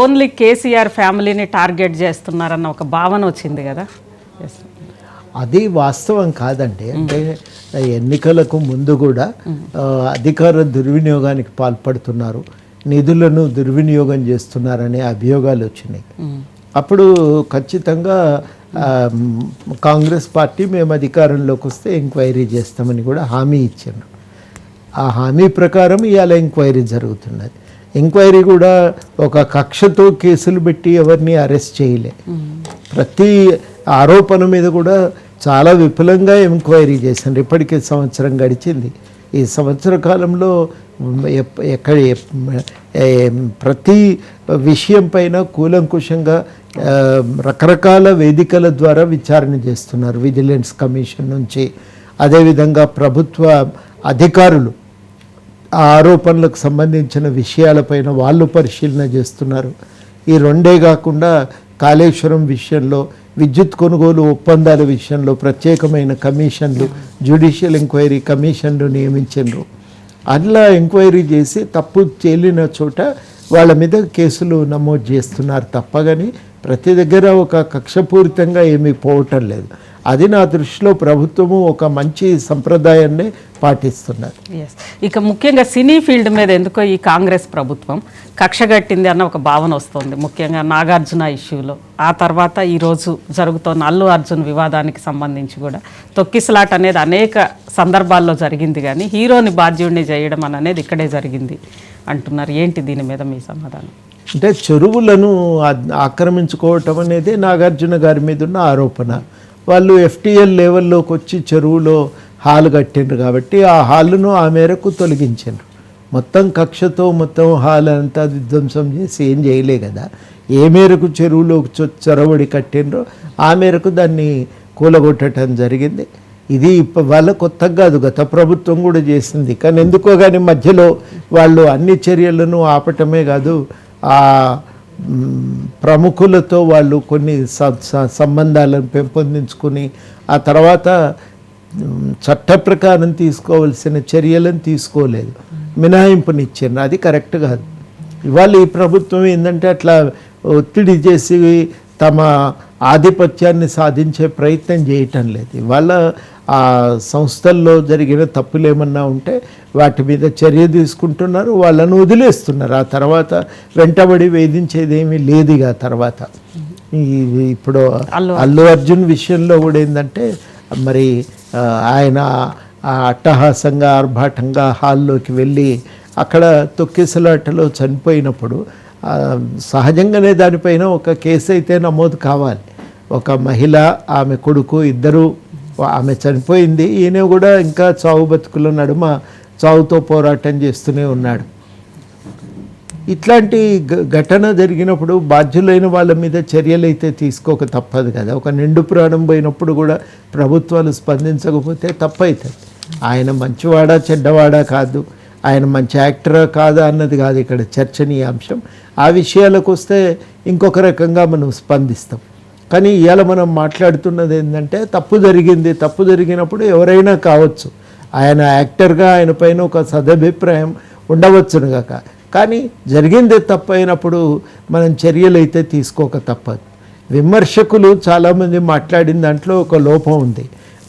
Only KCR ఫ్యామిలీని target చేస్తున్నారన్న ఒక భావన వచ్చింది కదా. అది వాస్తవం కాదండి. అంటే ఎన్నికలకు ముందు కూడా అధికార దుర్వినియోగానికి పాల్పడుతున్నారు, నిధులను దుర్వినియోగం చేస్తున్నారనే అభియోగాలు వచ్చినాయి. అప్పుడు ఖచ్చితంగా కాంగ్రెస్ పార్టీ మేము అధికారంలోకి వస్తే ఎంక్వైరీ చేస్తామని కూడా హామీ ఇచ్చారు. ఆ హామీ ప్రకారం ఇవాళ ఎంక్వైరీ జరుగుతున్నది. ఎంక్వైరీ కూడా ఒక కక్షతో కేసులు పెట్టి ఎవరిని అరెస్ట్ చేయలే. ప్రతి ఆరోపణ మీద కూడా చాలా విపులంగా ఎంక్వైరీ చేశారు. ఇప్పటికే సంవత్సరం గడిచింది. ఈ సంవత్సర కాలంలో ప్రతి విషయం పైన కూలంకుషంగా రకరకాల వేదికల ద్వారా విచారణ చేస్తున్నారు. విజిలెన్స్ కమిషన్ నుంచి, అదేవిధంగా ప్రభుత్వ అధికారులు ఆ ఆరోపణలకు సంబంధించిన విషయాలపైన వాళ్ళు పరిశీలన చేస్తున్నారు. ఈ రెండే కాకుండా కాళేశ్వరం విషయంలో, విద్యుత్ కొనుగోలు ఒప్పందాల విషయంలో ప్రత్యేకమైన కమిషన్లు, జ్యుడిషియల్ ఎంక్వైరీ కమిషన్లు నియమించారు. అట్లా ఎంక్వైరీ చేసి తప్పు తేలిన చోట వాళ్ళ మీద కేసులు నమోదు చేస్తున్నారు తప్ప కానీ ప్రతి దగ్గర ఒక కక్షపూరితంగా ఏమీ పోవటం లేదు. అది నా దృష్టిలో ప్రభుత్వము ఒక మంచి సంప్రదాయాన్ని పాటిస్తున్నారు. ఇక ముఖ్యంగా సినీ ఫీల్డ్ మీద ఎందుకో ఈ కాంగ్రెస్ ప్రభుత్వం కక్షగట్టింది అన్న ఒక భావన వస్తుంది, ముఖ్యంగా నాగార్జున ఇష్యూలో. ఆ తర్వాత ఈరోజు జరుగుతున్న అల్లు అర్జున్ వివాదానికి సంబంధించి కూడా తొక్కిసలాట అనేది అనేక సందర్భాల్లో జరిగింది, కానీ హీరోని బాధ్యుడిని చేయడం అనేది ఇక్కడే జరిగింది అంటున్నారు. ఏంటి దీని మీద మీ సమాధానం? అంటే చెరువులను ఆక్రమించుకోవటం అనేది నాగార్జున గారి మీద ఉన్న ఆరోపణ. వాళ్ళు FTL లెవెల్లోకి వచ్చి చెరువులో హాల్ కట్టిండ్రు కాబట్టి ఆ హాలును ఆ మేరకు తొలగించారు. మొత్తం కక్షతో మొత్తం హాల్ అంతా విధ్వంసం చేసి ఏం చేయలే కదా. ఏ మేరకు చెరువులోకి చొరబడి కట్టిండ్రో ఆ మేరకు దాన్ని కూలగొట్టడం జరిగింది. ఇది వాళ్ళ కొత్తగా కాదు, గత ప్రభుత్వం కూడా చేసింది. కానీ ఎందుకో కానీ మధ్యలో వాళ్ళు అన్ని చర్యలను ఆపటమే కాదు, ఆ ప్రముఖులతో వాళ్ళు కొన్ని సంబంధాలను పెంపొందించుకుని ఆ తర్వాత చట్ట ప్రకారం తీసుకోవాల్సిన చర్యలను తీసుకోలేదు, మినహాయింపునిచ్చారు. అది కరెక్ట్ కాదు. ఇవాళ ఈ ప్రభుత్వం ఏంటంటే అట్లా ఒత్తిడి చేసి తమ ఆధిపత్యాన్ని సాధించే ప్రయత్నం చేయటం లేదు. ఇవాళ ఆ సంస్థల్లో జరిగిన తప్పులు ఏమన్నా ఉంటే వాటి మీద చర్య తీసుకుంటున్నారు, వాళ్ళను వదిలేస్తున్నారు. ఆ తర్వాత వెంటబడి వేధించేది ఏమీ లేదు. ఆ తర్వాత ఇప్పుడు అల్లు అర్జున్ విషయంలో కూడా ఏంటంటే మరి ఆయన అట్టహాసంగా ఆర్భాటంగా హాల్లోకి వెళ్ళి అక్కడ తొక్కిసలాటలో చనిపోయినప్పుడు సహజంగానే దానిపైన ఒక కేసు అయితే నమోదు కావాలి. ఒక మహిళ, ఆమె కొడుకు ఇద్దరు, ఆమె చనిపోయింది, ఈయన కూడా ఇంకా చావు బతుకుల నడుమ చావుతో పోరాటం చేస్తూనే ఉన్నాడు. ఇట్లాంటి ఘటన జరిగినప్పుడు బాధ్యులైన వాళ్ళ మీద చర్యలు అయితే తీసుకోక తప్పదు కదా. ఒక నిండు ప్రాణం పోయినప్పుడు కూడా ప్రభుత్వాలు స్పందించకపోతే తప్పవుతుంది. ఆయన మంచివాడా చెడ్డవాడా కాదు, ఆయన మంచి యాక్టరా కాదా అన్నది కాదు ఇక్కడ చర్చనీయాంశం. ఆ విషయాలకు వస్తే ఇంకొక రకంగా మనం స్పందిస్తాం. కానీ ఇవాళ మనం మాట్లాడుతున్నది ఏంటంటే తప్పు జరిగింది. తప్పు జరిగినప్పుడు ఎవరైనా కావచ్చు, ఆయన యాక్టర్గా ఆయన పైన ఒక సదభిప్రాయం ఉండవచ్చును కాక, కానీ జరిగిందే తప్పు అయినప్పుడు మనం చర్యలు అయితే తీసుకోక తప్పదు. విమర్శకులు చాలామంది మాట్లాడిన దాంట్లో ఒక లోపం ఉంది.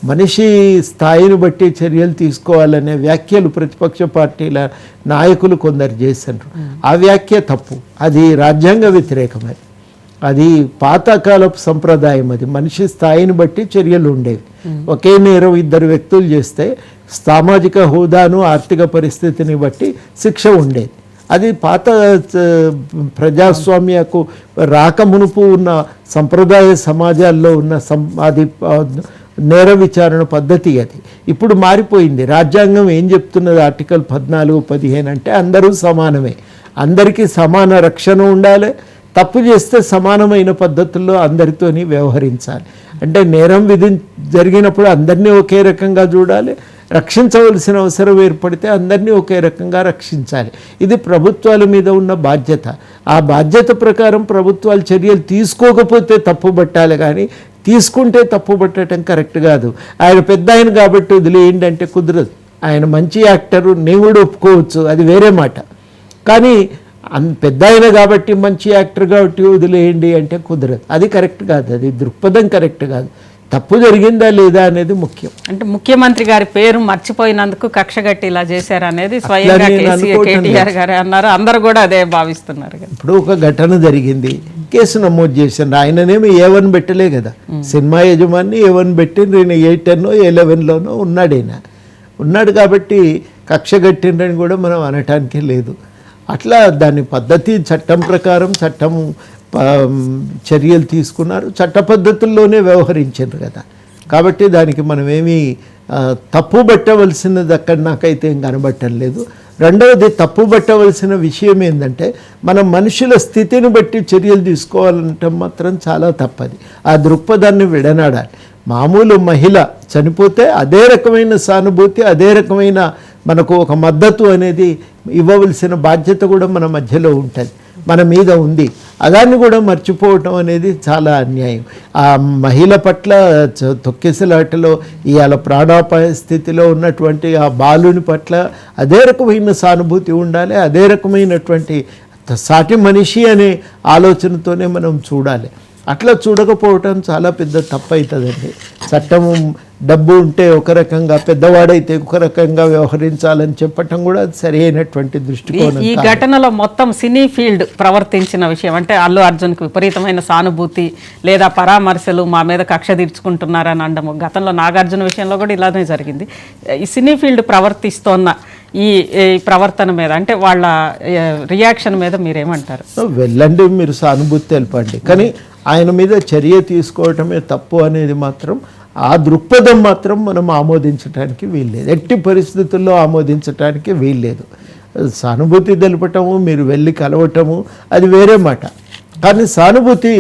మనిషి స్థాయిని బట్టి చర్యలు తీసుకోవాలనే వ్యాఖ్యలు ప్రతిపక్ష పార్టీల నాయకులు కొందరు చేశారు. ఆ వ్యాఖ్య తప్పు, అది రాజ్యాంగ వ్యతిరేకమైనది, అది పాతకాలపు సంప్రదాయం. అది మనిషి స్థాయిని బట్టి చర్యలు ఉండేవి. ఒకే నేరం ఇద్దరు వ్యక్తులు చేస్తే సామాజిక హోదాను ఆర్థిక పరిస్థితిని బట్టి శిక్ష ఉండేది. అది పాత ప్రజాస్వామ్యకు రాకమునుపు ఉన్న సంప్రదాయ సమాజాల్లో ఉన్న అది నేర విచారణ పద్ధతి. అది ఇప్పుడు మారిపోయింది. రాజ్యాంగం ఏం చెప్తున్నది? ఆర్టికల్ 14, 15 అంటే అందరూ సమానమే, అందరికీ సమాన రక్షణ ఉండాలి, తప్పు చేస్తే సమానమైన పద్ధతుల్లో అందరితోని వ్యవహరించాలి. అంటే నేరం జరిగినప్పుడు అందరినీ ఒకే రకంగా చూడాలి, రక్షించవలసిన అవసరం ఏర్పడితే అందరినీ ఒకే రకంగా రక్షించాలి. ఇది ప్రభుత్వాల మీద ఉన్న బాధ్యత. ఆ బాధ్యత ప్రకారం ప్రభుత్వాలు చర్యలు తీసుకోకపోతే తప్పు పట్టాలి, కానీ తీసుకుంటే తప్పు పట్టడం కరెక్ట్ కాదు. ఆయన పెద్ద ఆయన కాబట్టి వదిలేయండి అంటే కుదరదు. ఆయన మంచి యాక్టరు, నేను కూడా ఒప్పుకోవచ్చు, అది వేరే మాట. కానీ పెద్ద ఆయన కాబట్టి మంచి యాక్టర్ కాబట్టి వదిలేయండి అంటే కుదరదు. అది కరెక్ట్ కాదు, అది దృక్పథం కరెక్ట్ కాదు. తప్పు జరిగిందా లేదా అనేది ముఖ్యం. అంటే ముఖ్యమంత్రి గారి పేరు మర్చిపోయినందుకు కక్షగట్టి ఇలా చేశారు అనేది స్వయంగా కేటీఆర్ గారే అన్నారు, అందరూ కూడా అదే భావిస్తున్నారు కదా. ఇప్పుడు ఒక ఘటన జరిగింది, కేసు నమోదు చేసిండ్రు, ఆయననేమి A1 పెట్టలే కదా, సినిమా యజమాని A1 పెట్టి నేను 8 11లోనో ఉన్నాడు కాబట్టి కక్ష కట్టిండ్రని కూడా మనం అనటానికే లేదు. అట్లా దాని పద్ధతి చట్టం ప్రకారం చర్యలు తీసుకున్నారు, చట్ట పద్ధతుల్లోనే వ్యవహరించారు కదా. కాబట్టి దానికి మనమేమీ తప్పు పట్టవలసినది అక్కడ నాకైతే ఏం కనబట్టం లేదు. రెండవది తప్పు పట్టవలసిన విషయం ఏంటంటే మనం మనుషుల స్థితిని బట్టి చర్యలు తీసుకోవాలంటే మాత్రం చాలా తప్పది. ఆ దృక్పథాన్ని విడనాడాలి. మామూలు మహిళ చనిపోతే అదే రకమైన సానుభూతి, అదే రకమైన మనకు ఒక మద్దతు అనేది ఇవ్వవలసిన బాధ్యత కూడా మన మధ్యలో ఉంటుంది, మన మీద ఉంది. అదాన్ని కూడా మర్చిపోవటం అనేది చాలా అన్యాయం. ఆ మహిళ పట్ల తొక్కిసలాటలో ఇవాళ ప్రాణాపాయ స్థితిలో ఉన్నటువంటి ఆ బాలుని పట్ల అదే రకమైన సానుభూతి ఉండాలి, అదే రకమైనటువంటి సాటి మనిషి అనే ఆలోచనతోనే మనం చూడాలి. అట్లా చూడకపోవటం చాలా పెద్ద తప్పు అవుతుందండి. చట్టము డబ్బు ఉంటే ఒక రకంగా, పెద్దవాడైతే ఒక రకంగా వ్యవహరించాలని చెప్పటం కూడా సరి అయినటువంటి దృష్టికోణం. ఈ ఘటనలో మొత్తం సినీ ఫీల్డ్ ప్రవర్తించిన విషయం అంటే అల్లు అర్జున్కి విపరీతమైన సానుభూతి లేదా పరామర్శలు, మా మీద కక్ష తీర్చుకుంటున్నారని అనడము. గతంలో నాగార్జున విషయంలో కూడా ఇలానే జరిగింది. ఈ సినీ ఫీల్డ్ ప్రవర్తిస్తోన్న ఈ ప్రవర్తన మీద అంటే వాళ్ళ రియాక్షన్ మీద మీరేమంటారు? వెళ్ళండి, మీరు సానుభూతి తెలపండి, కానీ ఆయన మీద చర్య తీసుకోవటమే తప్పు అనేది మాత్రం, ఆ దృక్పథం మాత్రం మనం ఆమోదించడానికి వీల్లేదు, ఎట్టి పరిస్థితుల్లో ఆమోదించడానికి వీల్లేదు. సానుభూతి తెలపటము, మీరు వెళ్ళి కలవటము అది వేరే మాట, కానీ సానుభూతి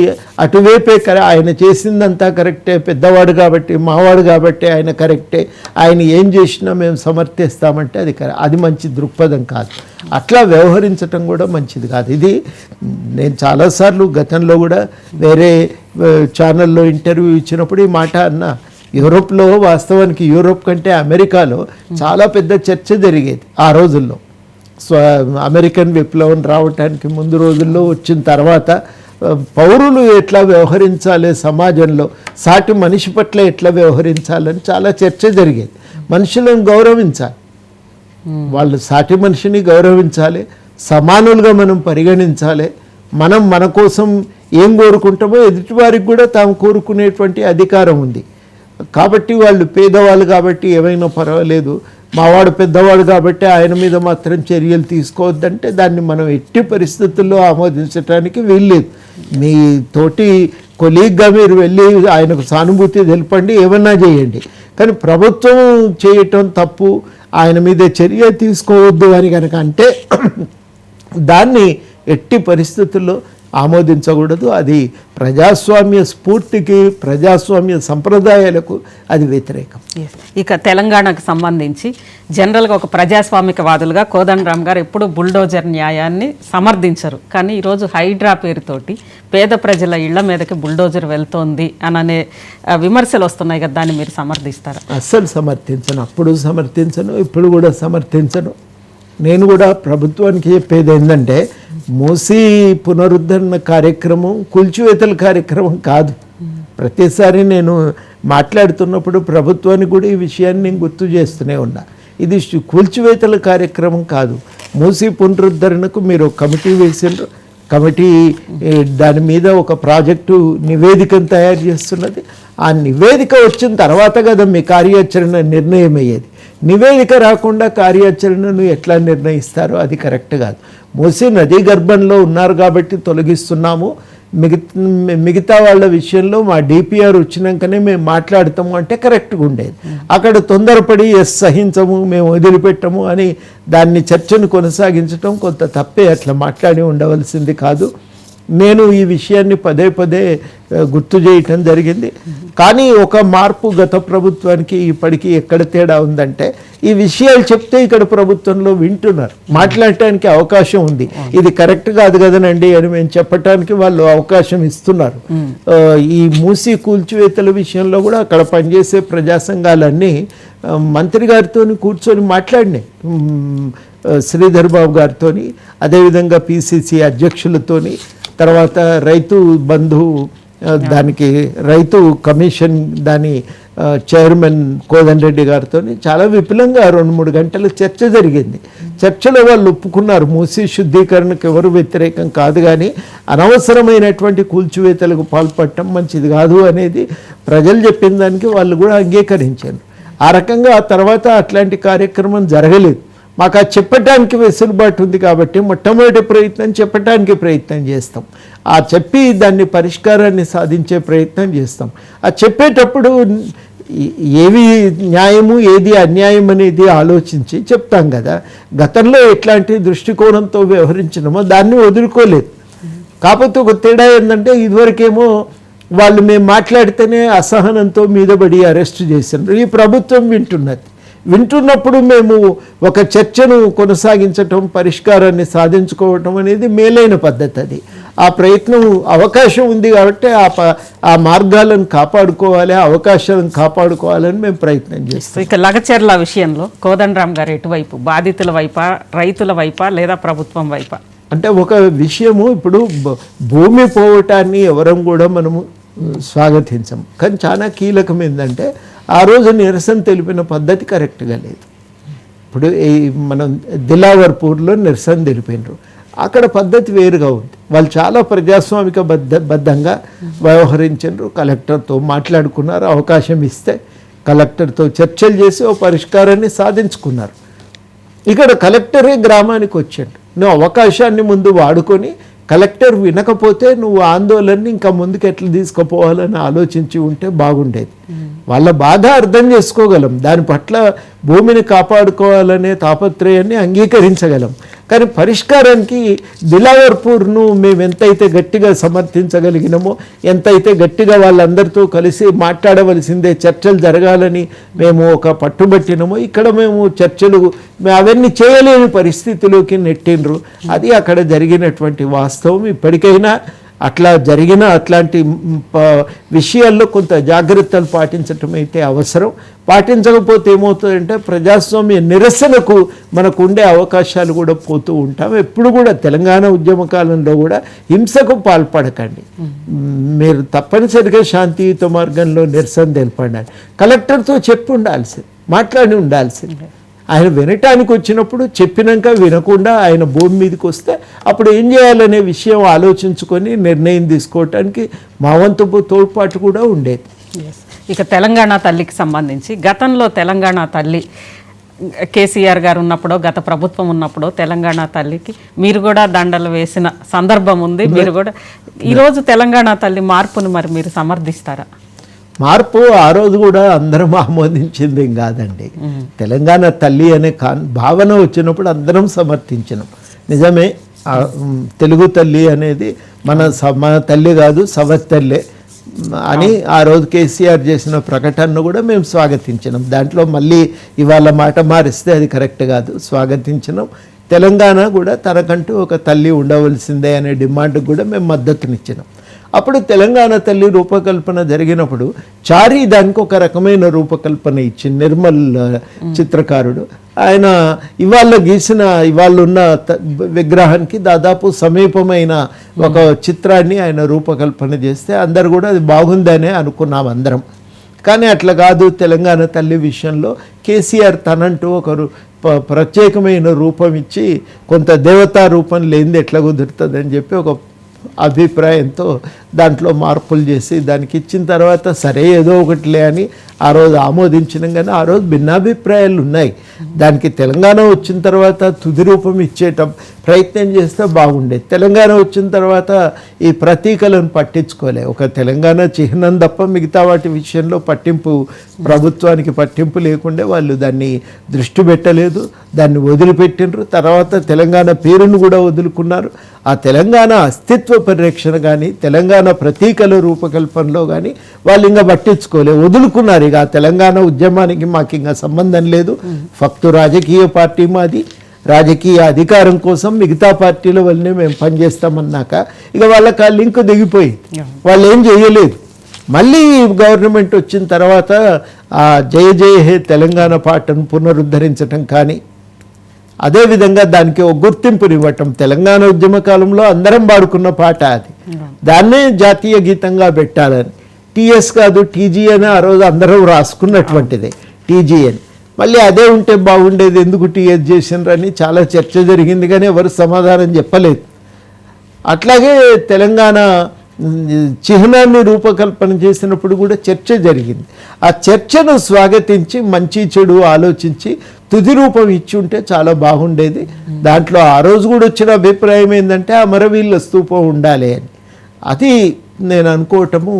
అటువైపే ఆయన చేసిందంతా కరెక్టే, పెద్దవాడు కాబట్టి, మావాడు కాబట్టి ఆయన కరెక్టే, ఆయన ఏం చేసినా మేము సమర్థిస్తామంటే అది మంచి దృక్పథం కాదు. అట్లా వ్యవహరించటం కూడా మంచిది కాదు. ఇది నేను చాలాసార్లు గతంలో కూడా వేరే ఛానల్లో ఇంటర్వ్యూ ఇచ్చినప్పుడు ఈ మాట అన్నా. యూరోప్లో, వాస్తవానికి యూరోప్ కంటే అమెరికాలో చాలా పెద్ద చర్చ జరిగేది ఆ రోజుల్లో. అమెరికన్ విప్లవం రావటానికి ముందు రోజుల్లో, వచ్చిన తర్వాత పౌరులు ఎట్లా వ్యవహరించాలి సమాజంలో, సాటి మనిషి పట్ల ఎట్లా వ్యవహరించాలని చాలా చర్చ జరిగేది. మనుషులను గౌరవించాలి, వాళ్ళు సాటి మనిషిని గౌరవించాలి, సమానులుగా మనం పరిగణించాలి. మనం మన కోసం ఏం కోరుకుంటామో ఎదుటివారికి కూడా తాము కోరుకునేటువంటి అధికారం ఉంది. కాబట్టి వాళ్ళు పేదవాళ్ళు కాబట్టి ఏమైనా పర్వాలేదు, మావాడు పెద్దవాడు కాబట్టి ఆయన మీద మాత్రం చర్యలు తీసుకోవద్దంటే దాన్ని మనం ఎట్టి పరిస్థితుల్లో ఆమోదించడానికి వీల్లేదు. మీ తోటి కొలీగ్గా మీరు వెళ్ళి ఆయనకు సానుభూతి తెలపండి, ఏమన్నా చేయండి, కానీ ప్రభుత్వం చేయటం తప్పు, ఆయన మీద చర్య తీసుకోవద్దు అని కనుక అంటే దాన్ని ఎట్టి పరిస్థితుల్లో ఆమోదించకూడదు. అది ప్రజాస్వామ్య స్ఫూర్తికి, ప్రజాస్వామ్య సంప్రదాయాలకు అది వ్యతిరేకం. ఇక తెలంగాణకు సంబంధించి జనరల్గా ఒక ప్రజాస్వామికవాదులుగా కోదండరామ్ గారు ఎప్పుడు బుల్డోజర్ న్యాయాన్ని సమర్థించరు, కానీ ఈరోజు హైడ్రా పేరుతోటి పేద ప్రజల ఇళ్ల మీదకి బుల్డోజర్ వెళ్తోంది అనే విమర్శలు వస్తున్నాయి కదా, దాన్ని మీరు సమర్థిస్తారా? అస్సలు సమర్థించను, అప్పుడు సమర్థించను, ఇప్పుడు కూడా సమర్థించను. నేను కూడా ప్రభుత్వానికి చెప్పేది ఏంటంటే, మూసీ పునరుద్ధరణ కార్యక్రమం కూల్చివేతల కార్యక్రమం కాదు. ప్రతిసారి నేను మాట్లాడుతున్నప్పుడు ప్రభుత్వానికి కూడా ఈ విషయాన్ని నేను గుర్తు చేస్తూనే ఉన్నా. ఇది కూల్చివేతల కార్యక్రమం కాదు. మూసీ పునరుద్ధరణకు మీరు కమిటీ వేసిండ్రు, కమిటీ దాని మీద ఒక ప్రాజెక్టు నివేదికను తయారు చేస్తున్నది. ఆ నివేదిక వచ్చిన తర్వాత కదా మీ కార్యాచరణ నిర్ణయం అయ్యేది. నివేదిక రాకుండా కార్యాచరణను ఎట్లా నిర్ణయిస్తారో అది కరెక్ట్ కాదు. మూసీ నదీ గర్భంలో ఉన్నారు కాబట్టి తొలగిస్తున్నాము, మిగతా వాళ్ళ విషయంలో మా డిపిఆర్ వచ్చినాకనే మేము మాట్లాడతాము అంటే కరెక్ట్గా ఉండేది. అక్కడ తొందరపడి సహించము, మేము వదిలిపెట్టము అని దాన్ని చర్చను కొనసాగించడం కొంత తప్పే. అట్లా మాట్లాడి ఉండవలసింది కాదు. నేను ఈ విషయాన్ని పదే పదే గుర్తు చేయటం జరిగింది. కానీ ఒక మార్పు గత ప్రభుత్వానికి ఇప్పటికీ ఎక్కడ తేడా ఉందంటే, ఈ విషయాలు చెప్తే ఇక్కడ ప్రభుత్వంలో వింటున్నారు, మాట్లాడటానికి అవకాశం ఉంది. ఇది కరెక్ట్ కాదు కదనండి అని మేము చెప్పటానికి వాళ్ళు అవకాశం ఇస్తున్నారు. ఈ మూసీ కూల్చివేతల విషయంలో కూడా అక్కడ పనిచేసే ప్రజా సంఘాలన్నీ మంత్రి గారితో కూర్చొని మాట్లాడినాయి. శ్రీధర్ బాబు గారితోని, అదేవిధంగా పిసిసి అధ్యక్షులతోని, తర్వాత రైతు బంధు దానికి రైతు కమిషన్ దాని చైర్మన్ కోదండరెడ్డి గారితో చాలా విపులంగా 2-3 గంటల చర్చ జరిగింది. చర్చలో వాళ్ళు ఒప్పుకున్నారు మూసీ శుద్ధీకరణకు ఎవరు వ్యతిరేకం కాదు, కానీ అనవసరమైనటువంటి కూల్చివేతలకు పాల్పడటం మంచిది కాదు అనేది ప్రజలు చెప్పిన దానికి వాళ్ళు కూడా అంగీకరించారు. ఆ రకంగా ఆ తర్వాత అట్లాంటి కార్యక్రమం జరగలేదు. మాకు ఆ చెప్పటానికి వెసులుబాటు ఉంది కాబట్టి మొట్టమొదటి ప్రయత్నం చెప్పటానికి ప్రయత్నం చేస్తాం. ఆ చెప్పి దాన్ని పరిష్కారాన్ని సాధించే ప్రయత్నం చేస్తాం. ఆ చెప్పేటప్పుడు ఏవి న్యాయము ఏది అన్యాయం అనేది ఆలోచించి చెప్తాం కదా. గతంలో ఎట్లాంటి దృష్టికోణంతో వ్యవహరించినామో దాన్ని వదులుకోలేదు. కాకపోతే ఒక తేడా ఏంటంటే ఇదివరకేమో వాళ్ళు మేము మాట్లాడితేనే అసహనంతో మీదబడి అరెస్ట్ చేసినారు. ఈ ప్రభుత్వం వింటున్నప్పుడు మేము ఒక చర్చను కొనసాగించటం, పరిష్కారాన్ని సాధించుకోవటం అనేది మేలైన పద్ధతి. అది ఆ ప్రయత్నం అవకాశం ఉంది కాబట్టి ఆ మార్గాలను కాపాడుకోవాలి, ఆ అవకాశాలను కాపాడుకోవాలని మేము ప్రయత్నం చేస్తాం. ఇక లగచర్ల విషయంలో కోదండరామ్ గారు ఎటువైపు, బాధితుల వైపా, రైతుల వైపా, లేదా ప్రభుత్వం వైపా? అంటే ఒక విషయము, ఇప్పుడు భూమి పోవటాన్ని ఎవరం కూడా మనము స్వాగతించం, కానీ చాలా కీలకం ఏంటంటే ఆ రోజు నిరసన తెలిపిన పద్ధతి కరెక్ట్గా లేదు. ఇప్పుడు మనం దిలావర్పూర్లో నిరసన తెలిపినారు, అక్కడ పద్ధతి వేరుగా ఉంది. వాళ్ళు చాలా ప్రజాస్వామిక బద్ధంగా వ్యవహరించారు. కలెక్టర్తో మాట్లాడుకున్నారు, అవకాశం ఇస్తే కలెక్టర్తో చర్చలు చేసి ఓ పరిష్కారాన్ని సాధించుకున్నారు. ఇక్కడ కలెక్టరే గ్రామానికి వచ్చాడు. నువ్వు అవకాశాన్ని ముందు వాడుకొని కలెక్టర్ వినకపోతే నువ్వు ఆందోళనని ఇంకా ముందుకు ఎట్లా తీసుకుపోవాలని ఆలోచించి ఉంటే బాగుండేది. వాళ్ళ బాధ అర్థం చేసుకోగలం, దాని పట్ల భూమిని కాపాడుకోవాలనే తాపత్రయాన్ని అంగీకరించగలం, కానీ పరిష్కారానికి దిలావర్పూర్ను మేము ఎంతైతే గట్టిగా సమర్థించగలిగినామో, ఎంతైతే గట్టిగా వాళ్ళందరితో కలిసి మాట్లాడవలసిందే, చర్చలు జరగాలని మేము ఒక పట్టుబట్టినామో, ఇక్కడ మేము చర్చలు అవన్నీ చేయలేని పరిస్థితిలోకి నెట్టిండ్రు. అది అక్కడ జరిగినటువంటి వాస్తవం. ఇప్పటికైనా అట్లా జరిగిన అట్లాంటి విషయాల్లో కొంత జాగ్రత్తలు పాటించటం అయితే అవసరం. పాటించకపోతే ఏమవుతుందంటే ప్రజాస్వామ్య నిరసనకు మనకు ఉండే అవకాశాలు కూడా పోతూ ఉంటాం. ఎప్పుడు కూడా తెలంగాణ ఉద్యమ కాలంలో కూడా హింసకు పాల్పడకండి, మీరు తప్పనిసరిగా శాంతియుత మార్గంలో నిరసన తెలపండి. కలెక్టర్తో చెప్పి ఉండాల్సింది, మాట్లాడి ఉండాల్సింది. ఆయన వినటానికి వచ్చినప్పుడు చెప్పినాక వినకుండా ఆయన భూమి మీదకి వస్తే అప్పుడు ఏం చేయాలనే విషయం ఆలోచించుకొని నిర్ణయం తీసుకోవటానికి మా వంతు తోడ్పాటు కూడా ఉండేది. ఇక తెలంగాణ తల్లికి సంబంధించి గతంలో తెలంగాణ తల్లి కేసీఆర్ గారు ఉన్నప్పుడో, గత ప్రభుత్వం ఉన్నప్పుడో తెలంగాణ తల్లికి మీరు కూడా దండలు వేసిన సందర్భం ఉంది. మీరు కూడా ఈరోజు తెలంగాణ తల్లి మార్పును మరి మీరు సమర్థిస్తారా? మార్పు ఆ రోజు కూడా అందరం ఆమోదించింది ఏం కాదండి. తెలంగాణ తల్లి అనే భావన వచ్చినప్పుడు అందరం సమర్థించినాం. నిజమే, తెలుగు తల్లి అనేది మన తల్లి కాదు, సవత్తల్లే అని ఆ రోజు కేసీఆర్ చేసిన ప్రకటనను కూడా మేము స్వాగతించినాం. దాంట్లో మళ్ళీ ఇవాళ మాట మారిస్తే అది కరెక్ట్ కాదు, స్వాగతించినాం. తెలంగాణ కూడా తనకంటూ ఒక తల్లి ఉండవలసిందే అనే డిమాండ్కి కూడా మేము మద్దతునిచ్చినాం. అప్పుడు తెలంగాణ తల్లి రూపకల్పన జరిగినప్పుడు చారీ దానికి ఒక రకమైన రూపకల్పన ఇచ్చి, నిర్మల్ చిత్రకారుడు ఆయన ఇవాళ ఉన్న విగ్రహానికి దాదాపు సమీపమైన ఒక చిత్రాన్ని ఆయన రూపకల్పన చేస్తే అందరు కూడా అది బాగుందనే అనుకున్నాం అందరం. కానీ అట్లా కాదు, తెలంగాణ తల్లి విషయంలో కేసీఆర్ తనంటూ ఒక ప్రత్యేకమైన రూపం ఇచ్చి కొంత దేవతా రూపం లేనిది ఎట్లా కుదురుతుందని చెప్పి ఒక అభిప్రాయంతో దాంట్లో మార్పులు చేసి దానికి ఇచ్చిన తర్వాత సరే ఏదో ఒకటిలే అని ఆ రోజు ఆమోదించినాం. కానీ ఆ రోజు భిన్నాభిప్రాయాలు ఉన్నాయి. దానికి తెలంగాణ వచ్చిన తర్వాత తుది రూపం ఇచ్చేట ప్రయత్నం చేస్తే బాగుండేది. తెలంగాణ వచ్చిన తర్వాత ఈ ప్రతీకలను పట్టించుకోలే, ఒక తెలంగాణ చిహ్నం తప్ప మిగతా వాటి విషయంలో ప్రభుత్వానికి పట్టింపు లేకుండే వాళ్ళు దాన్ని దృష్టి పెట్టలేదు, దాన్ని వదిలిపెట్టినరు. తర్వాత తెలంగాణ పేరును కూడా వదులుకున్నారు. ఆ తెలంగాణ అస్తిత్వ పరిరక్షణ కానీ తెలంగాణ ప్రతీకల రూపకల్పనలో కానీ వాళ్ళు ఇంకా పట్టించుకోలే, వదులుకున్నారు. ఇక తెలంగాణ ఉద్యమానికి మాకు ఇంకా సంబంధం లేదు, ఫక్తు రాజకీయ పార్టీ మాది, రాజకీయ అధికారం కోసం మిగతా పార్టీల వల్లనే మేము పనిచేస్తామన్నాక ఇక వాళ్ళకి ఆ లింక్ దిగిపోయింది, వాళ్ళు ఏం చేయలేదు. మళ్ళీ గవర్నమెంట్ వచ్చిన తర్వాత ఆ జయ జయ హే తెలంగాణ పాటను పునరుద్ధరించడం కానీ అదేవిధంగా దానికి ఒక గుర్తింపునివ్వటం. తెలంగాణ ఉద్యమ కాలంలో అందరం పాడుకున్న పాట అది, దాన్నే జాతీయ గీతంగా పెట్టాలని. టీఎస్ కాదు టీజీ అని ఆ రోజు అందరం రాసుకున్నటువంటిదే టీజీ అని. మళ్ళీ అదే ఉంటే బాగుండేది, ఎందుకు టీఎస్ చేసినారని చాలా చర్చ జరిగింది, కానీ ఎవరు సమాధానం చెప్పలేదు. అట్లాగే తెలంగాణ చిహ్నాన్ని రూపకల్పన చేసినప్పుడు కూడా చర్చ జరిగింది. ఆ చర్చను స్వాగతించి మంచి చెడు ఆలోచించి తుది రూపం ఇచ్చి ఉంటే చాలా బాగుండేది. దాంట్లో ఆ రోజు కూడా వచ్చిన అభిప్రాయం ఏంటంటే అమరవీళ్ళ స్తూపం ఉండాలి అని. అది నేను అనుకోవటము,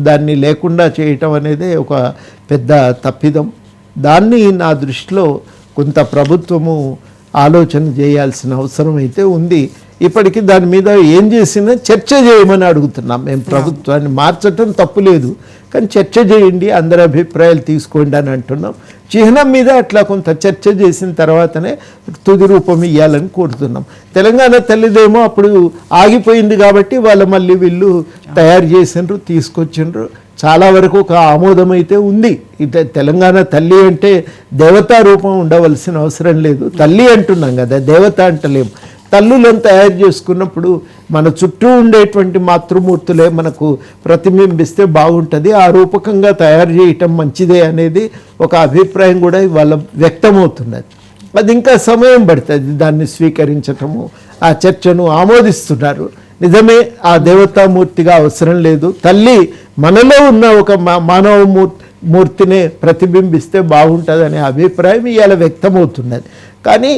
దాన్ని లేకుండా చేయటం అనేది ఒక పెద్ద తప్పిదం. దాన్ని నా దృష్టిలో కొంత ప్రభుత్వము ఆలోచన చేయాల్సిన అవసరం అయితే ఉంది. ఇప్పటికీ దాని మీద ఏం చేసినా చర్చ చేయమని అడుగుతున్నాం మేము. ప్రభుత్వాన్ని మార్చటం తప్పులేదు, కానీ చర్చ చేయండి, అందరి అభిప్రాయాలు తీసుకోండి అని అంటున్నాం. చిహ్నం మీద అట్లా కొంత చర్చ చేసిన తర్వాతనే తుది రూపం ఇవ్వాలని కోరుతున్నాం. తెలంగాణ తల్లిదేమో అప్పుడు ఆగిపోయింది కాబట్టి వాళ్ళు మళ్ళీ వీళ్ళు తయారు చేసిండ్రు, తీసుకొచ్చిండ్రు. చాలా వరకు ఒక ఆమోదం అయితే ఉంది. ఇట తెలంగాణ తల్లి అంటే దేవతా రూపం ఉండవలసిన అవసరం లేదు. తల్లి అంటున్నాం కదా, దేవత అంటలేము. తల్లులను తయారు చేసుకున్నప్పుడు మన చుట్టూ ఉండేటువంటి మాతృమూర్తులే మనకు ప్రతిబింబిస్తే బాగుంటుంది. ఆ రూపకంగా తయారు చేయటం మంచిదే అనేది ఒక అభిప్రాయం కూడా ఇవాళ వ్యక్తమవుతున్నది. అది ఇంకా సమయం పడుతుంది దాన్ని స్వీకరించటము. ఆ చర్చను ఆమోదిస్తున్నారు. నిజమే, ఆ దేవతామూర్తిగా అవసరం లేదు. తల్లి మనలో ఉన్న ఒక మానవ మూర్తినే ప్రతిబింబిస్తే బాగుంటుందనే అభిప్రాయం ఇవాళ వ్యక్తమవుతున్నది. కానీ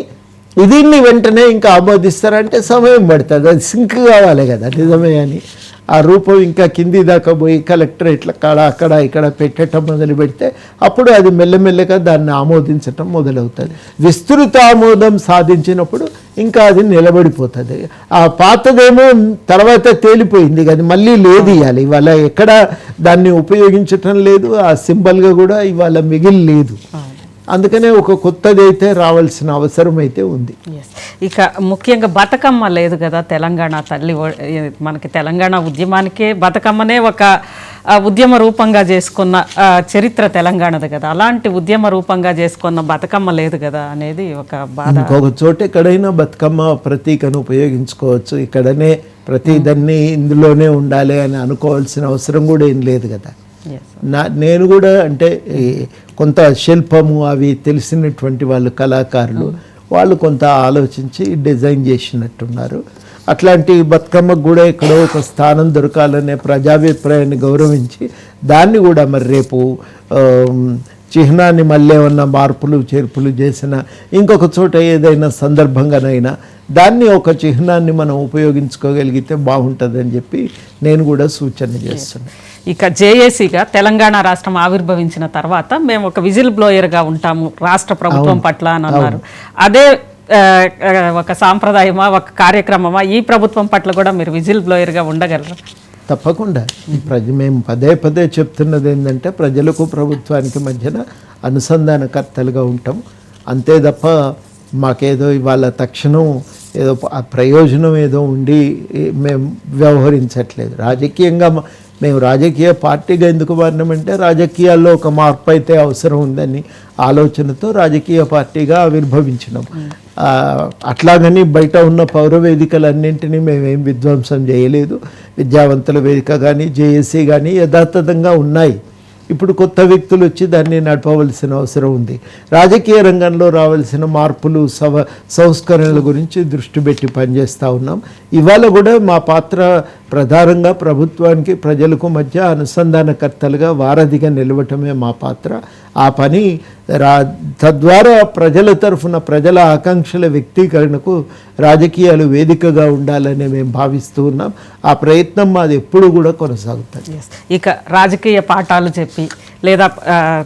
దీన్ని వెంటనే ఇంకా ఆమోదిస్తారంటే సమయం పడుతుంది. అది సింక్ కావాలి కదా, నిజమే అని. ఆ రూపం ఇంకా కింది దాకా పోయి కలెక్టరేట్ల కాడ అక్కడ ఇక్కడ పెట్టడం మొదలు పెడితే అప్పుడు అది మెల్లమెల్లగా దాన్ని ఆమోదించటం మొదలవుతుంది. విస్తృత ఆమోదం సాధించినప్పుడు ఇంకా అది నిలబడిపోతుంది. ఆ పాతదేమో తర్వాత తేలిపోయింది కానీ మళ్ళీ లేదు. ఇవ్వాలి ఇవాళ ఎక్కడ దాన్ని ఉపయోగించటం లేదు. ఆ సింబల్గా కూడా ఇవాళ మిగిలి లేదు. అందుకనే ఒక కొత్తది అయితే రావాల్సిన అవసరం అయితే ఉంది. ఇక ముఖ్యంగా బతుకమ్మ లేదు కదా, తెలంగాణ తల్లి. మనకి తెలంగాణ ఉద్యమానికే బతుకమ్మనే ఒక ఉద్యమ రూపంగా చేసుకున్న చరిత్ర తెలంగాణది కదా. అలాంటి ఉద్యమ రూపంగా చేసుకున్న బతుకమ్మ లేదు కదా అనేది ఒక బాధ. ఇంకొక చోట ఎక్కడైనా బతుకమ్మ ప్రతీకను ఉపయోగించుకోవచ్చు. ఇక్కడనే ప్రతిదాన్ని ఇందులోనే ఉండాలి అని అనుకోవాల్సిన అవసరం కూడా ఏం లేదు కదా. నేను కూడా అంటే కొంత శిల్పము అవి తెలిసినటువంటి వాళ్ళు కళాకారులు వాళ్ళు కొంత ఆలోచించి డిజైన్ చేసినట్టున్నారు. అట్లాంటి బతుకమ్మకు కూడా ఎక్కడో ఒక స్థానం దొరకాలనే ప్రజాభిప్రాయాన్ని గౌరవించి దాన్ని కూడా మరి రేపు చిహ్నాన్ని మళ్ళీ ఏమన్నా మార్పులు చేర్పులు చేసిన ఇంకొక చోట ఏదైనా సందర్భంగానైనా దాన్ని ఒక చిహ్నాన్ని మనం ఉపయోగించుకోగలిగితే బాగుంటుందని చెప్పి నేను కూడా సూచన చేస్తున్నాను. ఇక జేఏసీగా తెలంగాణ రాష్ట్రం ఆవిర్భవించిన తర్వాత మేము ఒక విజిల్ బ్లోయర్గా ఉంటాము రాష్ట్ర ప్రభుత్వం పట్ల అని అన్నారు. అదే ఒక సాంప్రదాయమా, ఒక కార్యక్రమమా? ఈ ప్రభుత్వం పట్ల కూడా మీరు విజిల్ బ్లోయర్గా ఉండగలరా? తప్పకుండా. మేము పదే పదే చెప్తున్నది ఏంటంటే ప్రజలకు ప్రభుత్వానికి మధ్యన అనుసంధానకర్తలుగా ఉంటాం అంతే తప్ప మాకేదో ఇవాళ తక్షణం ఏదో ప్రయోజనం ఏదో ఉండి మేము వ్యవహరించట్లేదు. రాజకీయంగా మేము రాజకీయ పార్టీగా ఎందుకు మారినామంటే రాజకీయాల్లో ఒక మార్పు అయితే అవసరం ఉందని ఆలోచనతో రాజకీయ పార్టీగా ఆవిర్భవించినాం. అట్లాగని బయట ఉన్న పౌర వేదికలన్నింటినీ మేమేం విధ్వంసం చేయలేదు. విద్యావంతుల వేదిక కానీ జేఏసీ కానీ యథాతథంగా ఉన్నాయి. ఇప్పుడు కొత్త వ్యక్తులు వచ్చి దాన్ని నడపవలసిన అవసరం ఉంది. రాజకీయ రంగంలో రావాల్సిన మార్పులు సంస్కరణల గురించి దృష్టి పెట్టి పనిచేస్తూ ఉన్నాం. ఇవాళ కూడా మా పాత్ర ప్రధానంగా ప్రభుత్వానికి ప్రజలకు మధ్య అనుసంధానకర్తలుగా వారధిగా నిలవటమే మా పాత్ర. ఆ పని తద్వారా ప్రజల తరఫున ప్రజల ఆకాంక్షల వ్యక్తీకరణకు రాజకీయాలు వేదికగా ఉండాలని మేము భావిస్తూ ఉన్నాం. ఆ ప్రయత్నం మాది ఎప్పుడు కూడా కొనసాగుతుంది. ఇక రాజకీయ పాఠాలు చెప్పి లేదా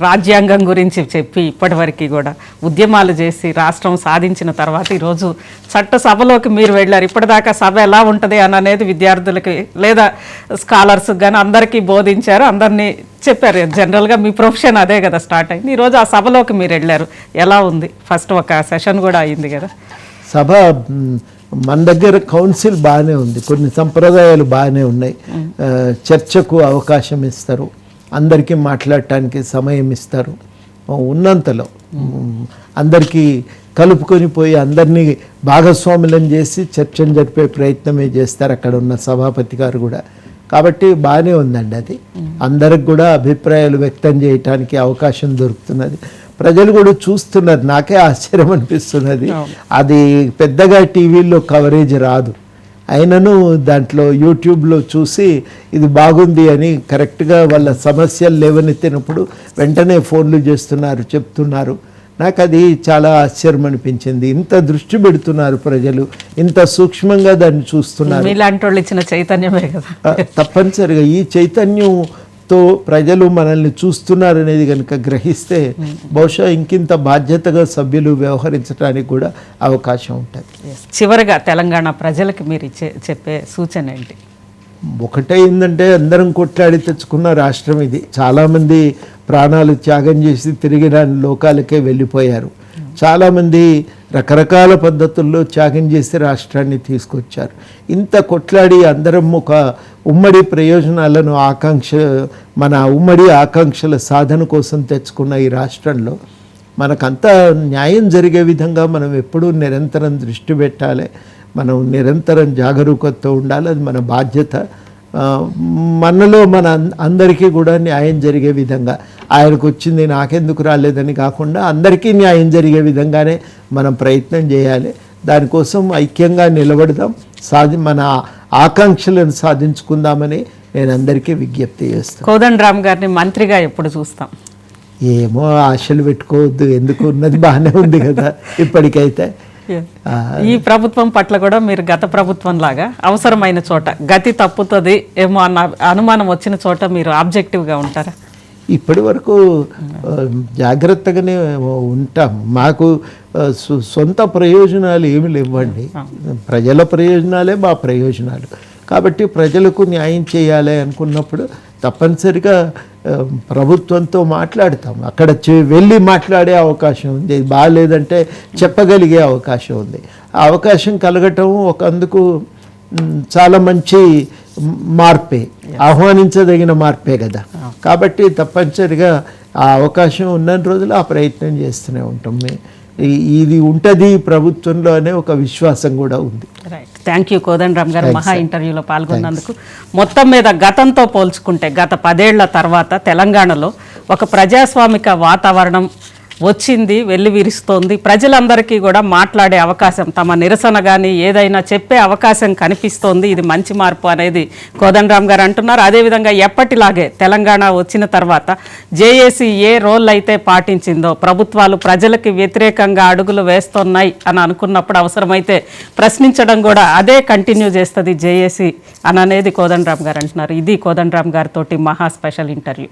రాజ్యాంగం గురించి చెప్పి ఇప్పటివరకు కూడా ఉద్యమాలు చేసి రాష్ట్రం సాధించిన తర్వాత ఈరోజు చట్టసభలోకి మీరు వెళ్ళారు. ఇప్పటిదాకా సభ ఎలా ఉంటుంది అని అనేది విద్యార్థులకి లేదా స్కాలర్స్ కానీ అందరికీ బోధించారు, అందరినీ చెప్పారు. జనరల్గా మీ ప్రొఫెషన్ అదే కదా స్టార్ట్ అయింది. ఈరోజు ఆ సభలోకి మీరు వెళ్ళారు, ఎలా ఉంది? ఫస్ట్ ఒక సెషన్ కూడా అయింది కదా సభ. మన దగ్గర కౌన్సిల్ బాగానే ఉంది, కొన్ని సంప్రదాయాలు బాగానే ఉన్నాయి. చర్చకు అవకాశం ఇస్తారు, అందరికీ మాట్లాడటానికి సమయం ఇస్తారు. ఉన్నంతలో అందరికీ కలుపుకొని పోయి అందరినీ భాగస్వాములను చేసి చర్చను జరిపే ప్రయత్నమే చేస్తారు అక్కడ ఉన్న సభాపతి గారు కూడా. కాబట్టి బాగానే ఉందండి అది. అందరికి కూడా అభిప్రాయాలు వ్యక్తం చేయటానికి అవకాశం దొరుకుతున్నది. ప్రజలు కూడా చూస్తున్నారు. నాకే ఆశ్చర్యం అనిపిస్తున్నది. అది పెద్దగా టీవీల్లో కవరేజ్ రాదు, అయినను దాంట్లో యూట్యూబ్లో చూసి ఇది బాగుంది అని కరెక్ట్గా వాళ్ళ సమస్యలు లేవనెత్తినప్పుడు వెంటనే ఫోన్లు చేస్తున్నారు, చెప్తున్నారు. నాకు అది చాలా ఆశ్చర్యం అనిపించింది. ఇంత దృష్టి పెడుతున్నారు ప్రజలు, ఇంత సూక్ష్మంగా దాన్ని చూస్తున్నారు. మీలాంటి వాళ్ళు ఇచ్చిన చైతన్యమే కదా. తప్పనిసరిగా ఈ చైతన్యంతో ప్రజలు మనల్ని చూస్తున్నారనేది కనుక గ్రహిస్తే బహుశా ఇంకింత బాధ్యతగా సభ్యులు వ్యవహరించడానికి కూడా అవకాశం ఉంటుంది. చివరిగా తెలంగాణ ప్రజలకు మీరు చెప్పే సూచన ఏంటి? ఒకటే ఏంటంటే అందరం కొట్లాడి తెచ్చుకున్న రాష్ట్రం ఇది. చాలామంది ప్రాణాలు త్యాగం చేసి తిరిగి రాని లోకాలకే వెళ్ళిపోయారు. చాలామంది రకరకాల పద్ధతుల్లో త్యాగం చేసి రాష్ట్రాన్ని తీసుకొచ్చారు. ఇంత కొట్లాడి అందరం ఒక ఉమ్మడి ప్రయోజనాలను మన ఉమ్మడి ఆకాంక్షల సాధన కోసం తెచ్చుకున్న ఈ రాష్ట్రంలో మనకంతా న్యాయం జరిగే విధంగా మనం ఎప్పుడూ నిరంతరం దృష్టి పెట్టాలి. మనం నిరంతరం జాగరూకతతో ఉండాలి. అది మన బాధ్యత. మనలో మన అందరికీ కూడా న్యాయం జరిగే విధంగా, ఆయనకు వచ్చింది నాకెందుకు రాలేదని కాకుండా అందరికీ న్యాయం జరిగే విధంగానే మనం ప్రయత్నం చేయాలి. దానికోసం ఐక్యంగా నిలబడదాం, మన ఆకాంక్షలను సాధించుకుందామని నేను అందరికీ విజ్ఞప్తి చేస్తాను. కోదండరామ్ గారిని మంత్రిగా ఎప్పుడు చూస్తాం? ఏమో ఆశలు పెట్టుకోవద్దు, ఎందుకు ఉన్నది బాగానే ఉంది కదా ఇప్పటికైతే. ఈ ప్రభుత్వం పట్ల కూడా మీరు గత ప్రభుత్వం లాగా అవసరమైన చోట గతి తప్పుతుంది ఏమో అన్న అనుమానం వచ్చిన చోట మీరు ఆబ్జెక్టివ్గా ఉంటారా? ఇప్పటి వరకు జాగ్రత్తగానే ఉంటాం. మాకు సొంత ప్రయోజనాలు ఏమి లేవండి, ప్రజల ప్రయోజనాలే మా ప్రయోజనాలు. కాబట్టి ప్రజలకు న్యాయం చేయాలి అనుకున్నప్పుడు తప్పనిసరిగా ప్రభుత్వంతో మాట్లాడతాం. అక్కడ వెళ్ళి మాట్లాడే అవకాశం ఉంది, బాగాలేదంటే చెప్పగలిగే అవకాశం ఉంది. ఆ అవకాశం కలగటం అందుకు చాలా మంచి మార్పే, ఆహ్వానించదగిన మార్పే కదా. కాబట్టి తప్పనిసరిగా ఆ అవకాశం ఉన్న రోజులు ఆ ప్రయత్నం చేస్తూనే ఉంటాం. ఇది ఉంటుంది ప్రభుత్వంలో అనే ఒక విశ్వాసం కూడా ఉంది. రైట్, థ్యాంక్ యూ కోదండరామ్ గారు మహా ఇంటర్వ్యూలో పాల్గొన్నందుకు. మొత్తం మీద గతంతో పోల్చుకుంటే గత 10 ఏళ్ల తర్వాత తెలంగాణలో ఒక ప్రజాస్వామిక వాతావరణం వచ్చింది, వెళ్ళి విరుస్తోంది. ప్రజలందరికీ కూడా మాట్లాడే అవకాశం, తమ నిరసన కానీ ఏదైనా చెప్పే అవకాశం కనిపిస్తోంది. ఇది మంచి మార్పు అనేది కోదండరామ్ గారు అంటున్నారు. అదేవిధంగా ఎప్పటిలాగే తెలంగాణ వచ్చిన తర్వాత జేఏసీ ఏ రోల్ అయితే పాటించిందో, ప్రభుత్వాలు ప్రజలకి వ్యతిరేకంగా అడుగులు వేస్తున్నాయి అని అనుకున్నప్పుడు అవసరమైతే ప్రశ్నించడం కూడా అదే కంటిన్యూ చేస్తుంది జేఏసీ అని అనేది కోదండరామ్ గారు అంటున్నారు. ఇది కోదండరామ్ గారితోటి మహా స్పెషల్ ఇంటర్వ్యూ.